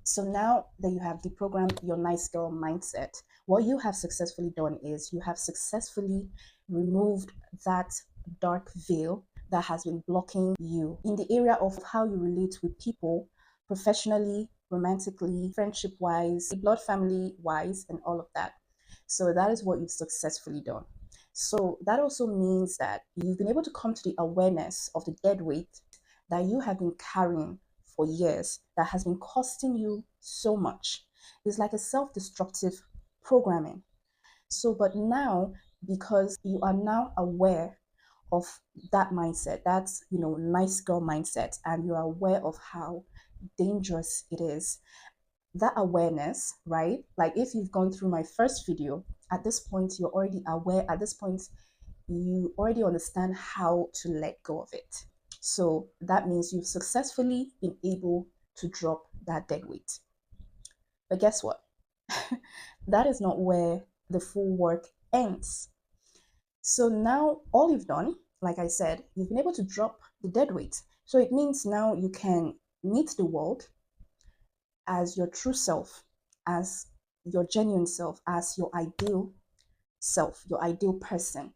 So now that you have deprogrammed your nice girl mindset, what you have successfully done is you have successfully removed that dark veil that has been blocking you in the area of how you relate with people professionally, romantically, friendship wise, blood family wise, and all of that. So that is what you've successfully done. So that also means that you've been able to come to the awareness of the dead weight that you have been carrying for years that has been costing you so much. It's like a self destructive programming. So, but now, because you are now aware of that mindset, that's, nice girl mindset, and you're aware of how dangerous it is, that awareness, right? Like if you've gone through my first video, at this point, you're already aware. At this point, you already understand how to let go of it. So that means you've successfully been able to drop that dead weight. But guess what? That is not where the full work ends. So now all you've done, like I said, you've been able to drop the dead weight. So it means now you can meet the world as your true self, as your genuine self, as your ideal self, your ideal person.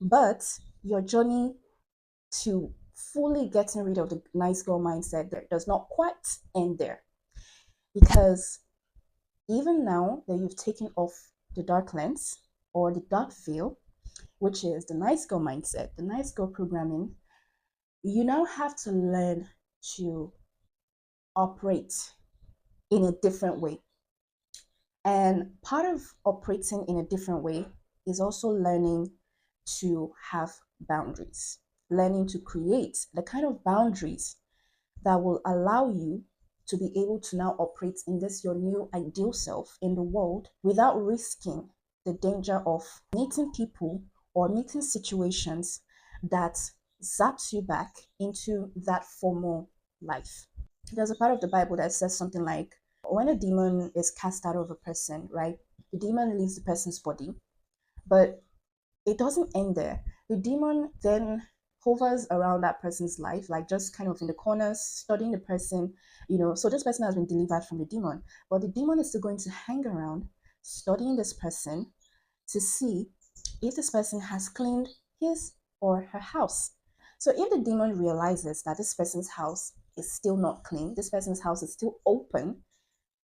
But your journey to fully getting rid of the nice girl mindset does not quite end there. Because even now that you've taken off the dark lens or the dark veil, which is the nice girl mindset, the nice girl programming, you now have to learn to operate in a different way. And part of operating in a different way is also learning to have boundaries, learning to create the kind of boundaries that will allow you to be able to now operate in this your new ideal self in the world without risking the danger of meeting people or meeting situations that zaps you back into that former life. There's a part of the Bible that says something like, when a demon is cast out of a person, right, the demon leaves the person's body, but it doesn't end there. The demon then hovers around that person's life, like just kind of in the corners, studying the person, So this person has been delivered from the demon, but the demon is still going to hang around, studying this person to see if this person has cleaned his or her house. So if the demon realizes that this person's house is still not clean, this person's house is still open,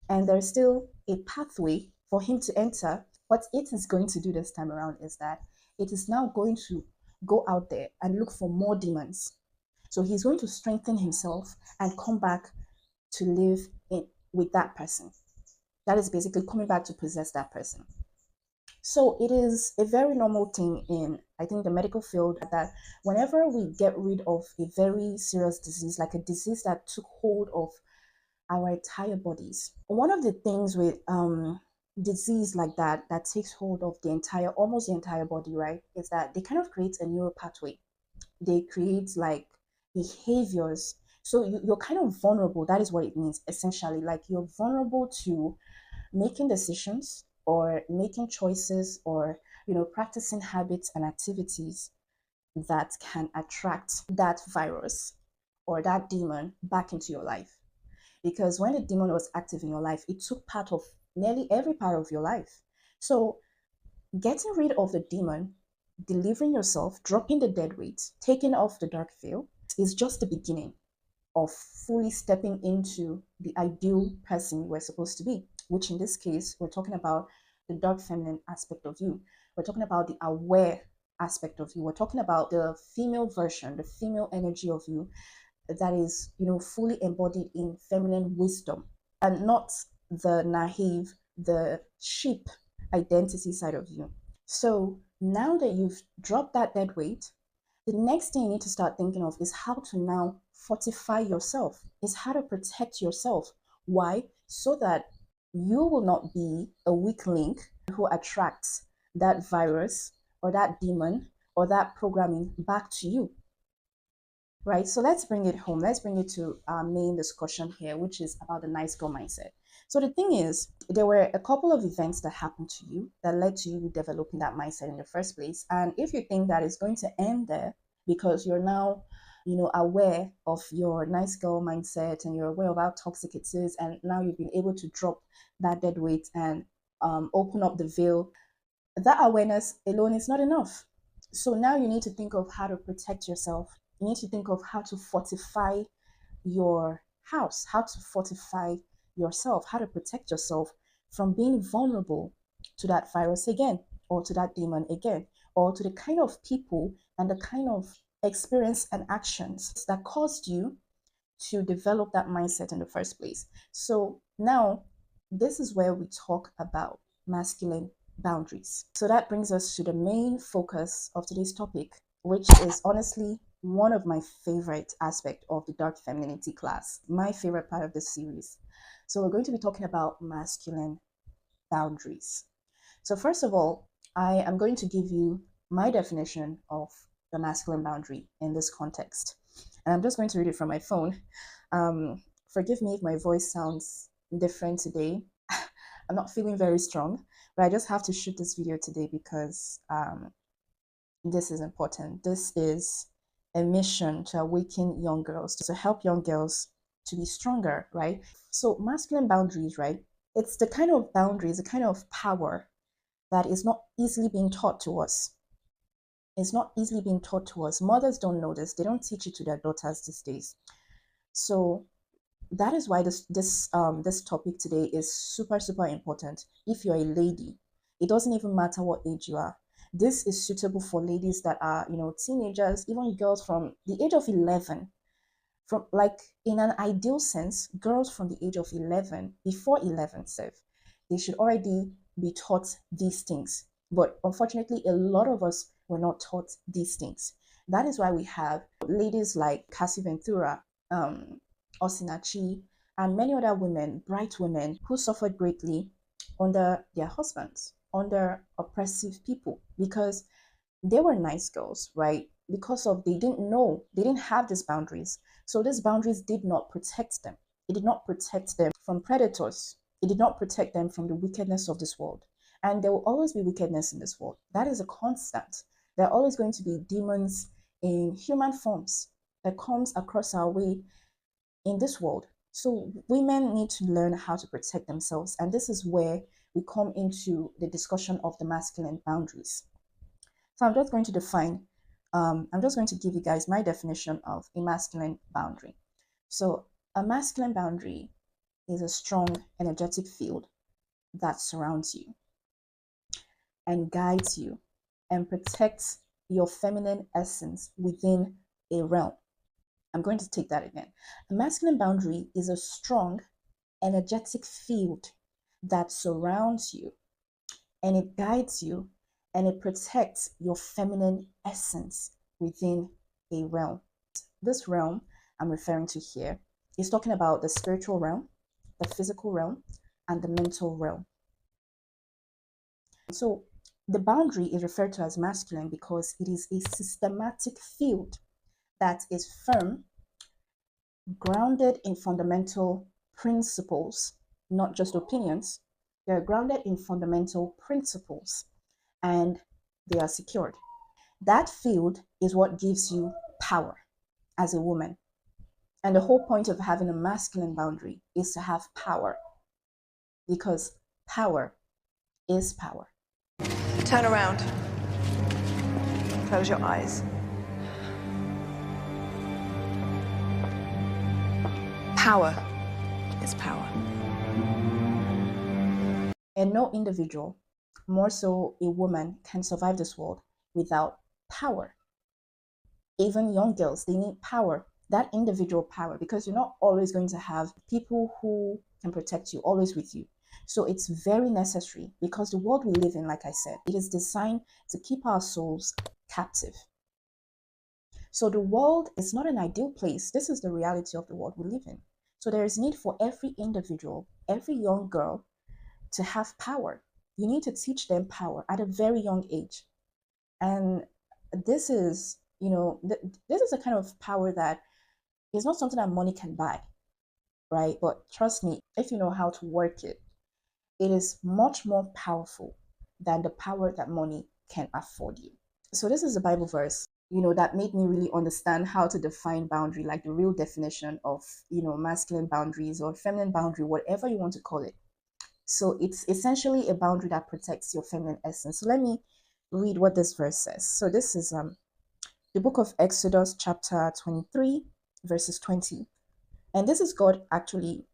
and there's still a pathway for him to enter, what it is going to do this time around is that it is now going to go out there and look for more demons. So he's going to strengthen himself and come back to live with that person. That is basically coming back to possess that person. So it is a very normal thing in, I think, the medical field that whenever we get rid of a very serious disease, like a disease that took hold of our entire bodies. One of the things with disease like that takes hold of almost the entire body, right, is that they kind of create a neural pathway. They create like behaviors. So you're kind of vulnerable. That is what it means, essentially. Like you're vulnerable to making decisions or making choices or, practicing habits and activities that can attract that virus or that demon back into your life. Because when the demon was active in your life, it took part of nearly every part of your life. So getting rid of the demon, delivering yourself, dropping the dead weight, taking off the dark veil is just the beginning of fully stepping into the ideal person we're supposed to be, which in this case, we're talking about the dark feminine aspect of you. We're talking about the aware aspect of you. We're talking about the female version, the female energy of you that is, fully embodied in feminine wisdom and not the naive, the sheep identity side of you. So now that you've dropped that dead weight, the next thing you need to start thinking of is how to now fortify yourself, is how to protect yourself. Why? So that you will not be a weak link who attracts that virus or that demon or that programming back to you. Right, so let's bring it home. Let's bring it to our main discussion here, which is about the nice girl mindset. So the thing is, there were a couple of events that happened to you that led to you developing that mindset in the first place. And if you think that it's going to end there because you're now aware of your nice girl mindset, and you're aware of how toxic it is, and now you've been able to drop that dead weight and open up the veil, that awareness alone is not enough. So now you need to think of how to protect yourself. You need to think of how to fortify your house, how to fortify yourself, how to protect yourself from being vulnerable to that virus again, or to that demon again, or to the kind of people and the kind of experience and actions that caused you to develop that mindset in the first place. So now, this is where we talk about masculine boundaries. So that brings us to the main focus of today's topic, which is honestly one of my favorite aspects of the dark femininity class, my favorite part of this series. So we're going to be talking about masculine boundaries. So first of all, I am going to give you my definition of the masculine boundary in this context. And I'm just going to read it from my phone. Forgive me if my voice sounds different today. I'm not feeling very strong, but I just have to shoot this video today because this is important. This is a mission to awaken young girls, to help young girls to be stronger, right? So masculine boundaries, right? It's the kind of boundaries, the kind of power that is not easily being taught to us. It's not easily being taught to us. Mothers don't know this. They don't teach it to their daughters these days. So that is why this topic today is super, super important. If you're a lady, it doesn't even matter what age you are. This is suitable for ladies that are, teenagers, even girls from the age of 11. From, like, in an ideal sense, girls from the age of 11, before 11 self, they should already be taught these things. But unfortunately, a lot of us were not taught these things. That is why we have ladies like Cassie Ventura, Osinachi, and many other women, bright women, who suffered greatly under their husbands, under oppressive people, because they were nice girls, right? Because of they didn't know, they didn't have these boundaries. So these boundaries did not protect them. It did not protect them from predators. It did not protect them from the wickedness of this world. And there will always be wickedness in this world. That is a constant. There are always going to be demons in human forms that comes across our way in this world. So women need to learn how to protect themselves. And this is where we come into the discussion of the masculine boundaries. So I'm just going to I'm just going to give you guys my definition of a masculine boundary. So a masculine boundary is a strong, energetic field that surrounds you and guides you and protects your feminine essence within a realm. I'm going to take that again. A masculine boundary is a strong, energetic field that surrounds you, and it guides you, and it protects your feminine essence within a realm. This realm I'm referring to here is talking about the spiritual realm, the physical realm, and the mental realm. So the boundary is referred to as masculine because it is a systematic field that is firm, grounded in fundamental principles, not just opinions. They're grounded in fundamental principles, and they are secured. That field is what gives you power as a woman. And the whole point of having a masculine boundary is to have power, because power is power. Turn around. Close your eyes. Power is power. And no individual, more so a woman, can survive this world without power. Even young girls, they need power, that individual power, because you're not always going to have people who can protect you always with you. So it's very necessary, because the world we live in, like I said, it is designed to keep our souls captive. So the world is not an ideal place. This is the reality of the world we live in. So there is need for every individual, every young girl, to have power. You need to teach them power at a very young age. And this is, this is a kind of power that is not something that money can buy, right? But trust me, if you know how to work it, it is much more powerful than the power that money can afford you. So this is the Bible verse. that made me really understand how to define boundary, like the real definition of, masculine boundaries or feminine boundary, whatever you want to call it. So it's essentially a boundary that protects your feminine essence. So let me read what this verse says. So this is the book of Exodus, chapter 23, verses 20. And this is God actually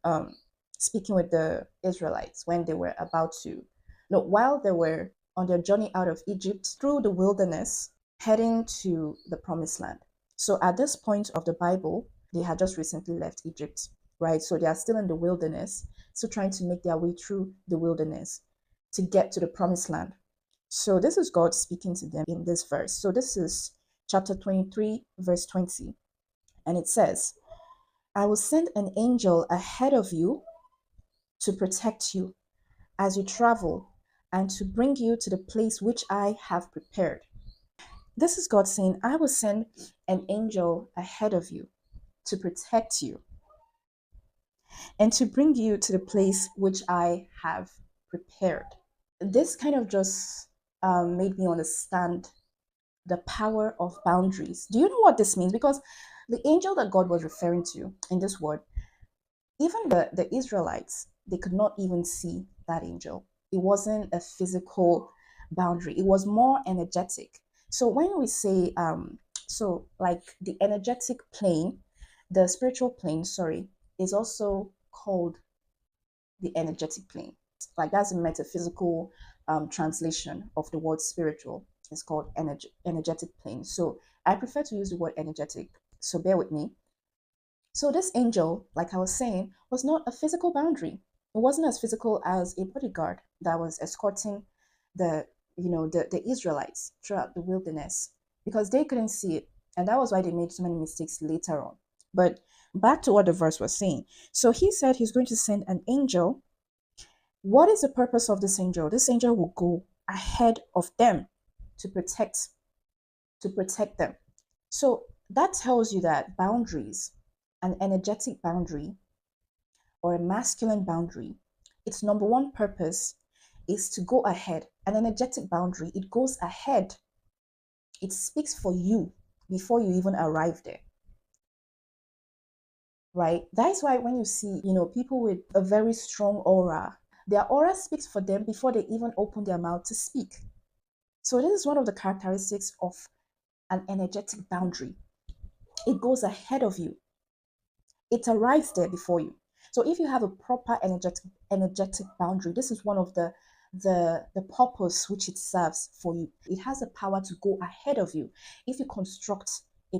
speaking with the Israelites when they were about to, no, while they were on their journey out of Egypt through the wilderness, heading to the promised land. So at this point of the Bible, they had just recently left Egypt, right? So they are still in the wilderness, still trying to make their way through the wilderness to get to the promised land. So this is God speaking to them in this verse. So this is chapter 23, verse 20. And it says, I will send an angel ahead of you to protect you as you travel and to bring you to the place which I have prepared. This is God saying, I will send an angel ahead of you to protect you and to bring you to the place which I have prepared. This kind of just made me understand the power of boundaries. Do you know what this means? Because the angel that God was referring to in this word, even the Israelites, they could not even see that angel. It wasn't a physical boundary, it was more energetic. So when we say, so like the energetic plane, the spiritual plane, sorry, is also called the energetic plane. Like that's a metaphysical translation of the word spiritual. It's called energetic plane. So I prefer to use the word energetic. So bear with me. So this angel, like I was saying, was not a physical boundary. It wasn't as physical as a bodyguard that was escorting the, the Israelites throughout the wilderness because they couldn't see it. And that was why they made so many mistakes later on. But back to what the verse was saying. So he said he's going to send an angel. What is the purpose of this angel? This angel will go ahead of them to protect them. So that tells you that boundaries, an energetic boundary or a masculine boundary, its number one purpose is to go ahead. An energetic boundary, it goes ahead. It speaks for you before you even arrive there. Right? That is why when you see, people with a very strong aura, their aura speaks for them before they even open their mouth to speak. So this is one of the characteristics of an energetic boundary. It goes ahead of you. It arrives there before you. So if you have a proper energetic boundary, this is one of the purpose which it serves for you. It has the power to go ahead of you. If you construct a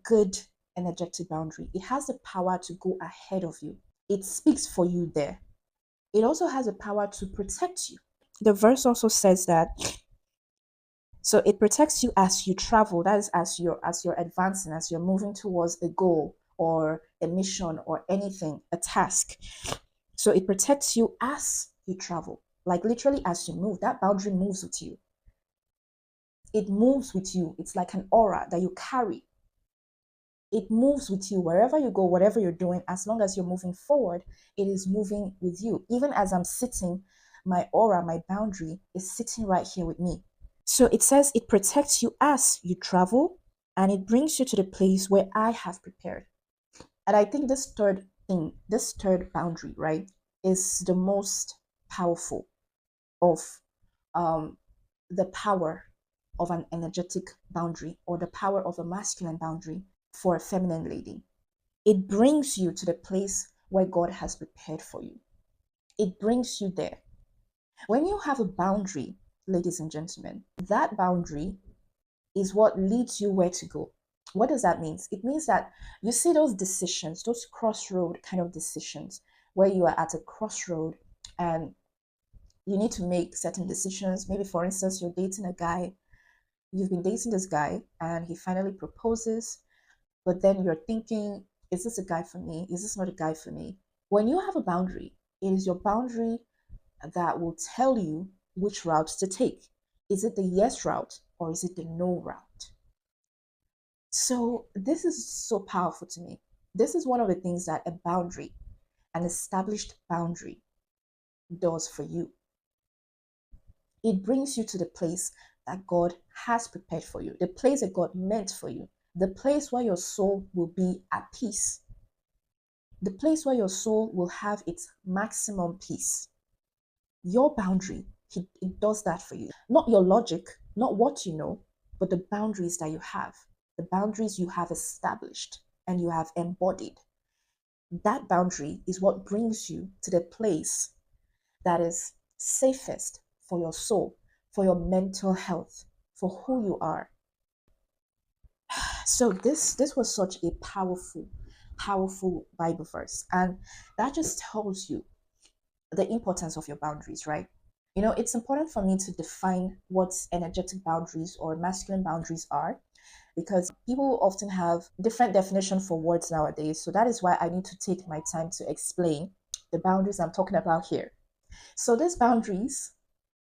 good energetic boundary, it has the power to go ahead of you. It speaks for you there. It also has the power to protect you. The verse also says that, so it protects you as you travel. That is, as you're advancing, as you're moving towards a goal or a mission or anything, a task. So it protects you as you travel, like literally as you move. That boundary moves with you. It moves with you. It's like an aura that you carry. It moves with you wherever you go, whatever you're doing. As long as you're moving forward, it is moving with you. Even as I'm sitting, my aura, my boundary is sitting right here with me. So it says it protects you as you travel and it brings you to the place where I have prepared. And I think this third thing, this third boundary, right, is the most powerful of the power of an energetic boundary or the power of a masculine boundary for a feminine lady. It brings you to the place where God has prepared for you. It brings you there. When you have a boundary, ladies and gentlemen, that boundary is what leads you where to go. What does that mean? It means that you see those decisions, those crossroad kind of decisions, where you are at a crossroad and you need to make certain decisions. Maybe, for instance, you're dating a guy, you've been dating this guy, and he finally proposes, but then you're thinking, is this a guy for me? Is this not a guy for me? When you have a boundary, it is your boundary that will tell you which route to take. Is it the yes route or is it the no route? So this is so powerful to me. This is one of the things that a boundary, an established boundary, does for you. It brings you to the place that God has prepared for you, the place that God meant for you, the place where your soul will be at peace, the place where your soul will have its maximum peace. Your boundary, it does that for you. Not your logic, not what you know, but the boundaries that you have, the boundaries you have established and you have embodied. That boundary is what brings you to the place that is safest for your soul, for your mental health, for who you are. So this was such a powerful Bible verse, and that just tells you the importance of your boundaries, right? You know, it's important for me to define what energetic boundaries or masculine boundaries are, because people often have different definition for words nowadays. So that is why I need to take my time to explain the boundaries I'm talking about here. So these boundaries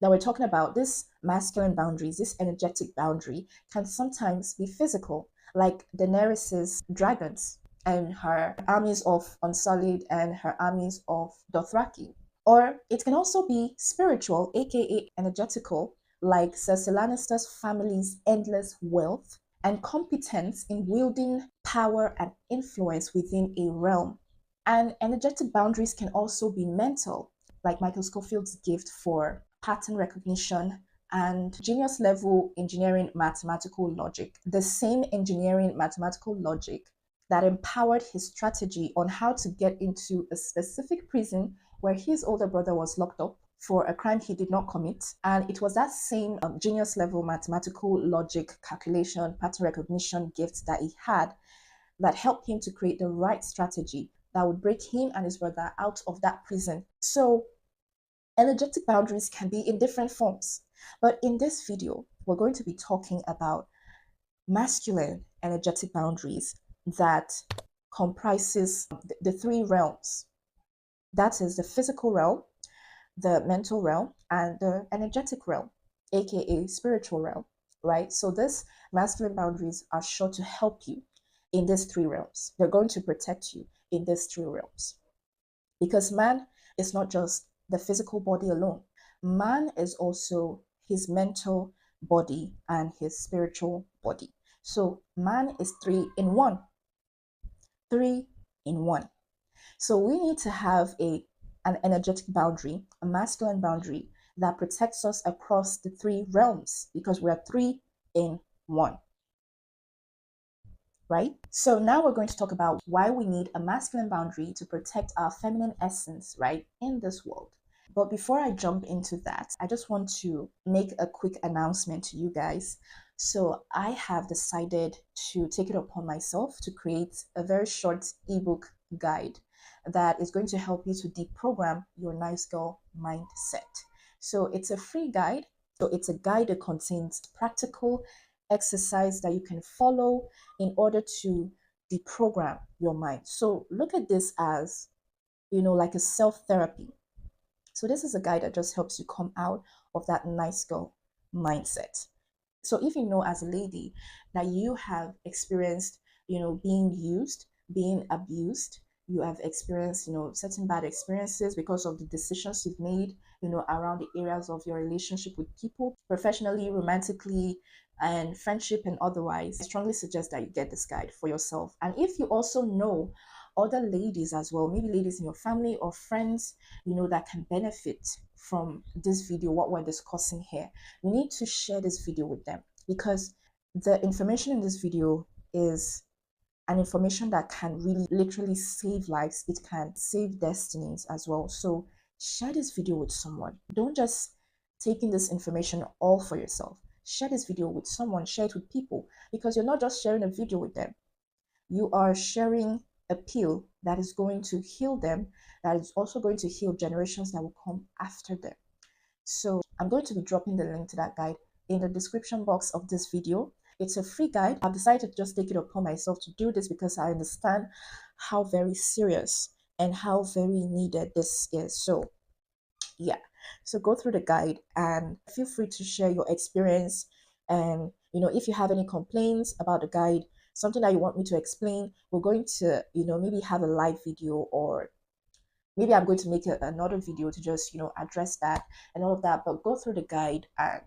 that we're talking about, this masculine boundaries, this energetic boundary, can sometimes be physical, like Daenerys's dragons and her armies of Unsullied and her armies of Dothraki. Or it can also be spiritual, aka energetical, like Cersei Lannister's family's endless wealth and competence in wielding power and influence within a realm. And energetic boundaries can also be mental, like Michael Scofield's gift for pattern recognition and genius level engineering mathematical logic. The same engineering mathematical logic that empowered his strategy on how to get into a specific prison where his older brother was locked up for a crime he did not commit. And it was that same genius level mathematical logic, calculation, pattern recognition gifts that he had that helped him to create the right strategy that would break him and his brother out of that prison. So energetic boundaries can be in different forms. But in this video, we're going to be talking about masculine energetic boundaries that comprises the three realms. That is the physical realm, the mental realm, and the energetic realm, aka spiritual realm, right? So these masculine boundaries are sure to help you in these three realms. They're going to protect you in these three realms. Because man is not just the physical body alone. Man is also his mental body and his spiritual body. So man is three in one. Three in one. So we need to have an energetic boundary, a masculine boundary that protects us across the three realms because we are three in one. Right? So now we're going to talk about why we need a masculine boundary to protect our feminine essence, right, in this world. But before I jump into that, I just want to make a quick announcement to you guys. So I have decided to take it upon myself to create a very short ebook guide that is going to help you to deprogram your nice girl mindset. So it's a free guide. So it's a guide that contains practical exercise that you can follow in order to deprogram your mind. So look at this as, like a self-therapy. So this is a guide that just helps you come out of that nice girl mindset. So if you know as a lady that you have experienced, being used, being abused, you have experienced, certain bad experiences because of the decisions you've made, around the areas of your relationship with people, professionally, romantically, and friendship and otherwise, I strongly suggest that you get this guide for yourself. And if you also know other ladies as well, maybe ladies in your family or friends, that can benefit from this video, what we're discussing here, you need to share this video with them because the information in this video is an information that can really literally save lives. It can save destinies as well. So share this video with someone. Don't just take in this information all for yourself. Share this video with someone, share it with people, because you're not just sharing a video with them. You are sharing a pill that is going to heal them, that is also going to heal generations that will come after them. So I'm going to be dropping the link to that guide in the description box of this video. It's a free guide. I've decided to just take it upon myself to do this because I understand how very serious and how very needed this is. So yeah, so go through the guide and feel free to share your experience. And if you have any complaints about the guide, something that you want me to explain, we're going to maybe have a live video, or maybe I'm going to make another video to just address that and all of that. But go through the guide and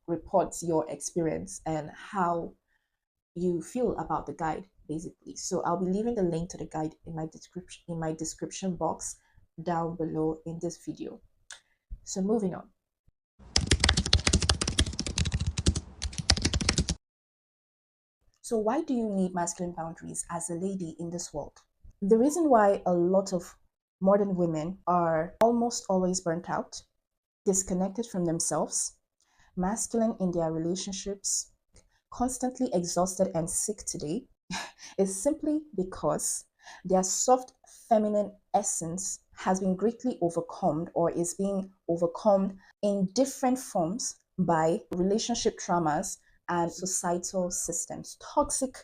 report your experience and how you feel about the guide, basically. So I'll be leaving the link to the guide in my description box down below in this video. So moving on. So why do you need masculine boundaries as a lady in this world? The reason why a lot of modern women are almost always burnt out, disconnected from themselves, masculine in their relationships, constantly exhausted and sick today is simply because their soft feminine essence has been greatly overcome or is being overcome in different forms by relationship traumas and societal systems, toxic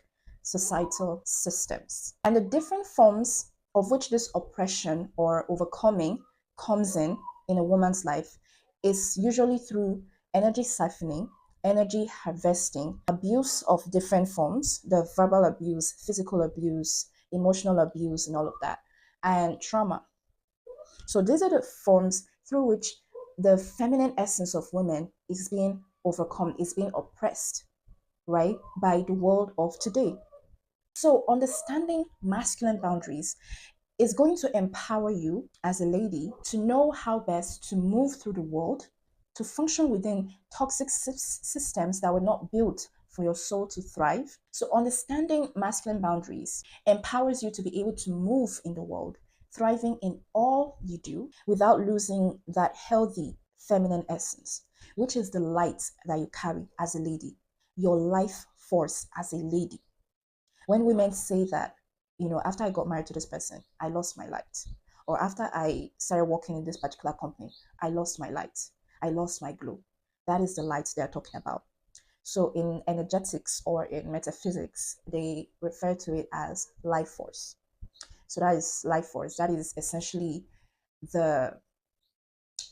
societal systems. And the different forms of which this oppression or overcoming comes in a woman's life is usually through energy siphoning, energy harvesting, abuse of different forms, the verbal abuse, physical abuse, emotional abuse, and all of that, and trauma. So these are the forms through which the feminine essence of women is being overcome, is being oppressed, right, by the world of today. So understanding masculine boundaries is going to empower you as a lady to know how best to move through the world, to function within toxic systems that were not built for your soul to thrive. So understanding masculine boundaries empowers you to be able to move in the world, thriving in all you do without losing that healthy feminine essence, which is the light that you carry as a lady, your life force as a lady. When women say that, after I got married to this person, I lost my light. Or after I started working in this particular company, I lost my light. I lost my glow. That is the light they're talking about. So in energetics or in metaphysics, they refer to it as life force. So that is life force. The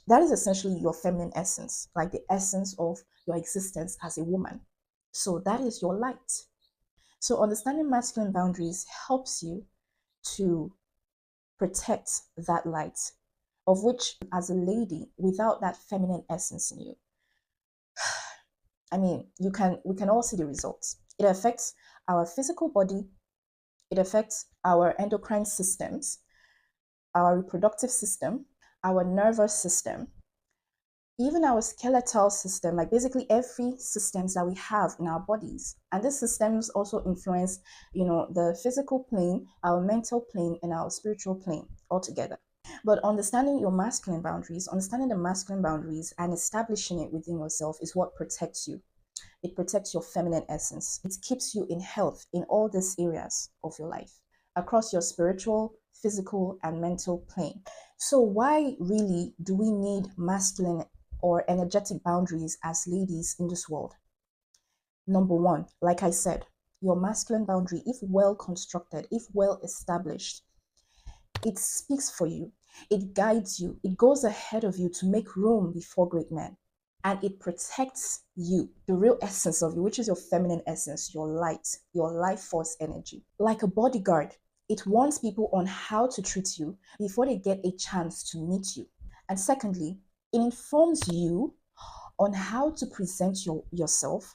that is essentially your feminine essence, like the essence of your existence as a woman. So that is your light. So understanding masculine boundaries helps you to protect that light, of which as a lady, without that feminine essence in you, I mean, we can all see the results. It affects our physical body, it affects our endocrine systems, our reproductive system, our nervous system, even our skeletal system, like basically every systems that we have in our bodies. And these systems also influence, the physical plane, our mental plane, and our spiritual plane altogether. But understanding understanding the masculine boundaries and establishing it within yourself is what protects you. It protects your feminine essence. It keeps you in health in all these areas of your life, across your spiritual, physical, and mental plane. So why really do we need masculine or energetic boundaries as ladies in this world? Number one, like I said, your masculine boundary, if well constructed, if well established, it speaks for you, it guides you, it goes ahead of you to make room before great men. And it protects you, the real essence of you, which is your feminine essence, your light, your life force energy. Like a bodyguard, it warns people on how to treat you before they get a chance to meet you. And secondly, it informs you on how to present yourself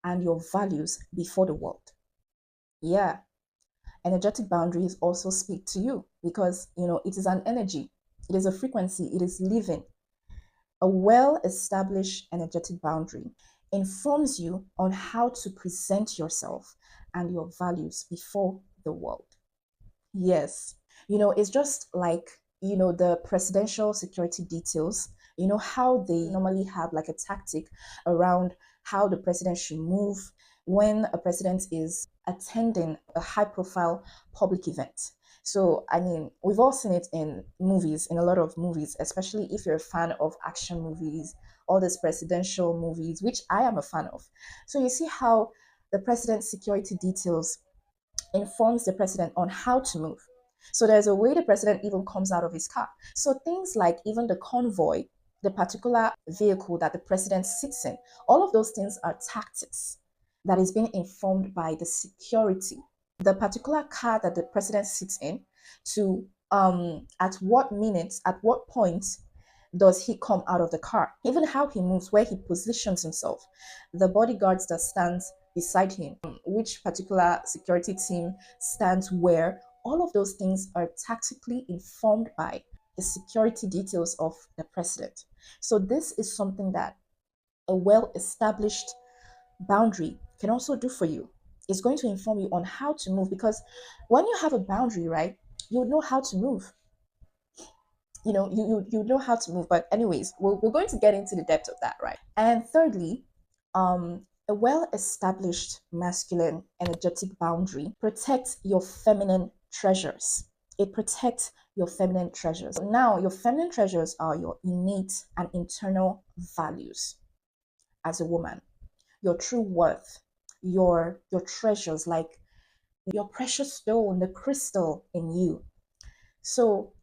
and your values before the world. Yeah, energetic boundaries also speak to you because, it is an energy, it is a frequency, it is living. A well-established energetic boundary informs you on how to present yourself and your values before the world. Yes. It's just like, the presidential security details, how they normally have like a tactic around how the president should move when a president is attending a high profile public event. So, I mean, we've all seen it in movies, in a lot of movies, especially if you're a fan of action movies, all these presidential movies, which I am a fan of. So, you see how the president's security details informs the president on how to move. So there's a way the president even comes out of his car. So things like even the convoy, the particular vehicle that the president sits in, all of those things are tactics that is being informed by the security. The particular car that the president sits in, to at what minutes, at what point does he come out of the car, even how he moves, where he positions himself, the bodyguards that stands beside him, which particular security team stands where. All of those things are tactically informed by the security details of the president. So this is something that a well-established boundary can also do for you. It's going to inform you on how to move, because when you have a boundary, right, you know how to move. You know how to move. But anyways, we're going to get into the depth of that, right? And thirdly, a well-established masculine energetic boundary protects your feminine treasures. It protects your feminine treasures. Now, your feminine treasures are your innate and internal values as a woman, your true worth, your treasures, like your precious stone, the crystal in you. So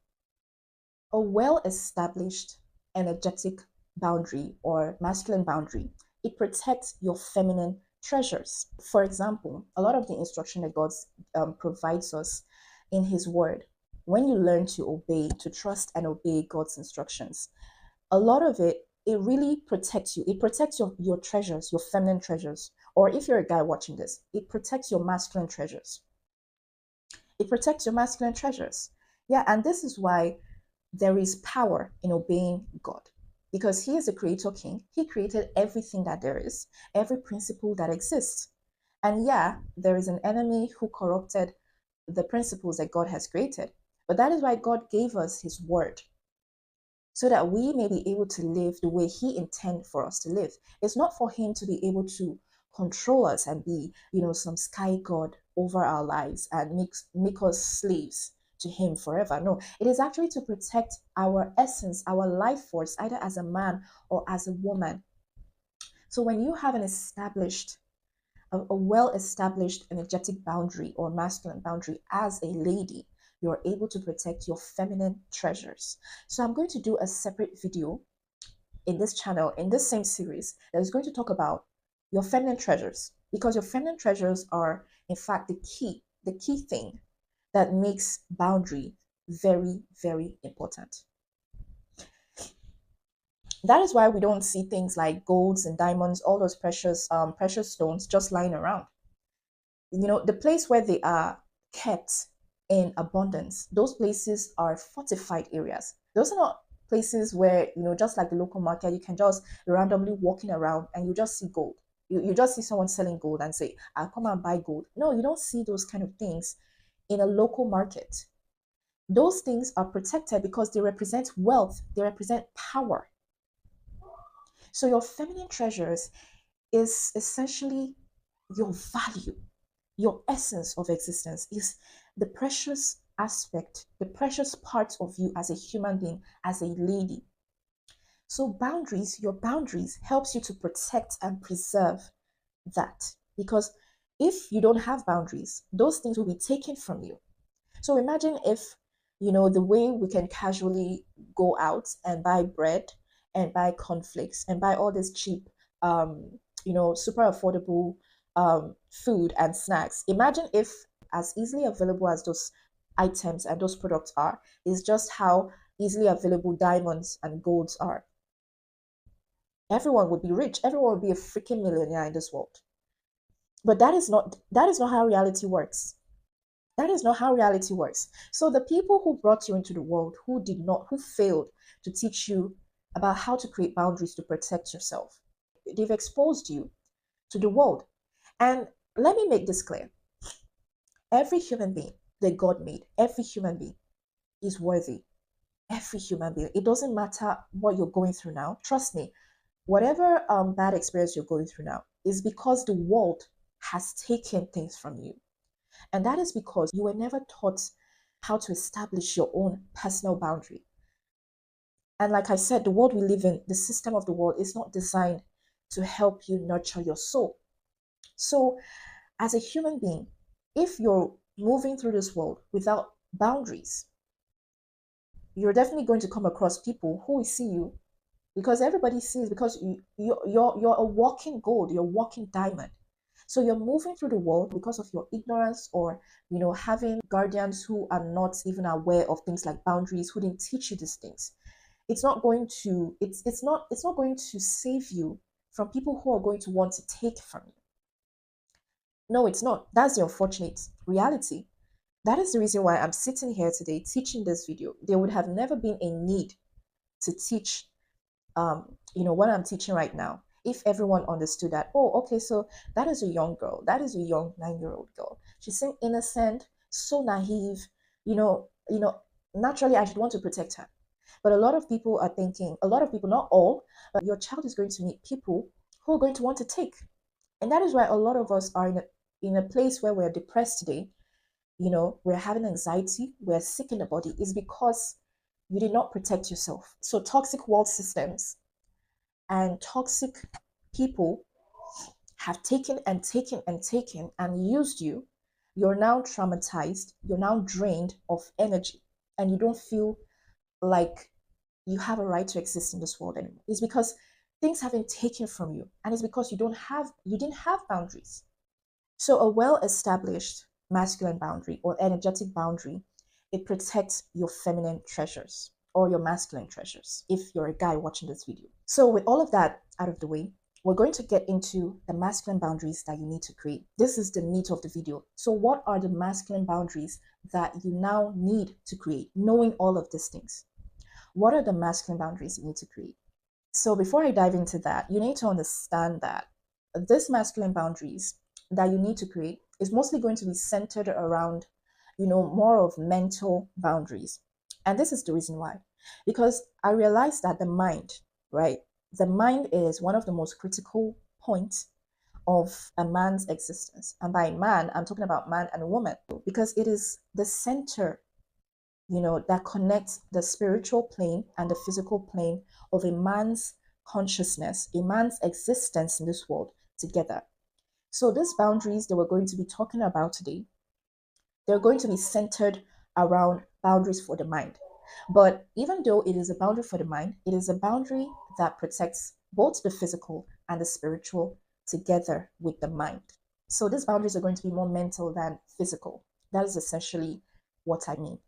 a well-established energetic boundary or masculine boundary, it protects your feminine treasures. For example, a lot of the instruction that God provides us in his word, when you learn to obey, to trust and obey God's instructions, a lot of it really protects you. It protects your treasures, your feminine treasures. Or if you're a guy watching this, it protects your masculine treasures. It protects your masculine treasures. Yeah, and this is why there is power in obeying God, because he is the creator king. He created everything that there is, every principle that exists. And yeah, there is an enemy who corrupted the principles that God has created. But that is why God gave us his word, so that we may be able to live the way he intended for us to live. It's not for him to be able to control us and be, some sky god over our lives and make us slaves to him forever. No, it is actually to protect our essence, our life force, either as a man or as a woman. So when you have a well-established energetic boundary or masculine boundary as a lady, you're able to protect your feminine treasures. So I'm going to do a separate video in this channel, in this same series, that is going to talk about your feminine treasures, because your feminine treasures are, in fact, the key thing that makes boundary very, very important. That is why we don't see things like golds and diamonds, all those precious stones just lying around. The place where they are kept in abundance, those places are fortified areas. Those are not places where, just like the local market, you can just randomly walking around and you just see gold. You just see someone selling gold and say, I'll come and buy gold. No, you don't see those kind of things in a local market. Those things are protected because they represent wealth, they represent power. So your feminine treasures is essentially your value, your essence of existence, is the precious aspect, the precious parts of you as a human being, as a lady. So boundaries, your boundaries helps you to protect and preserve that, because if you don't have boundaries, those things will be taken from you. So imagine if, the way we can casually go out and buy bread and buy cornflakes and buy all this cheap, super affordable food and snacks. Imagine if as easily available as those items and those products are, is just how easily available diamonds and golds are. Everyone would be rich. Everyone would be a freaking millionaire in this world. But that is not how reality works. That is not how reality works. So the people who brought you into the world, who failed to teach you about how to create boundaries to protect yourself, they've exposed you to the world. And let me make this clear. Every human being that God made, every human being is worthy. Every human being. It doesn't matter what you're going through now. Trust me, whatever bad experience you're going through now is because the world has taken things from you. And that is because you were never taught how to establish your own personal boundary. And like I said, the world we live in, the system of the world, is not designed to help you nurture your soul. So as a human being, if you're moving through this world without boundaries, you're definitely going to come across people who will see you, because everybody sees, because you're a walking gold, you're a walking diamond. So you're moving through the world because of your ignorance, or having guardians who are not even aware of things like boundaries, who didn't teach you these things. It's not going to it's not going to save you from people who are going to want to take from you. No, it's not. That's the unfortunate reality. That is the reason why I'm sitting here today teaching this video. There would have never been a need to teach what I'm teaching right now if everyone understood that, oh, okay, so that is a young girl, that is a young 9-year-old girl, she's so innocent, so naive, naturally I should want to protect her. But a lot of people are thinking, a lot of people, not all, but your child is going to meet people who are going to want to take. And that is why a lot of us are in a place where we're depressed today. We're having anxiety, we're sick in the body, is because you did not protect yourself. So toxic world systems and toxic people have taken and taken and taken and used you. You're now traumatized, you're now drained of energy, and you don't feel like you have a right to exist in this world anymore. It's because things have been taken from you, and it's because you didn't have boundaries. So a well-established masculine boundary or energetic boundary, it protects your feminine treasures or your masculine treasures if you're a guy watching this video. So with all of that out of the way, we're going to get into the masculine boundaries that you need to create. This is the meat of the video. So what are the masculine boundaries that you now need to create? Knowing all of these things, what are the masculine boundaries you need to create? So before I dive into that, you need to understand that these masculine boundaries that you need to create is mostly going to be centered around, more of mental boundaries. And this is the reason why. Because I realized that the mind, right? The mind is one of the most critical points of a man's existence. And by man, I'm talking about man and woman, because it is the center, that connects the spiritual plane and the physical plane of a man's consciousness, a man's existence in this world together. So these boundaries that we're going to be talking about today, they're going to be centered around boundaries for the mind. But even though it is a boundary for the mind, it is a boundary that protects both the physical and the spiritual together with the mind. So these boundaries are going to be more mental than physical. That is essentially what I mean.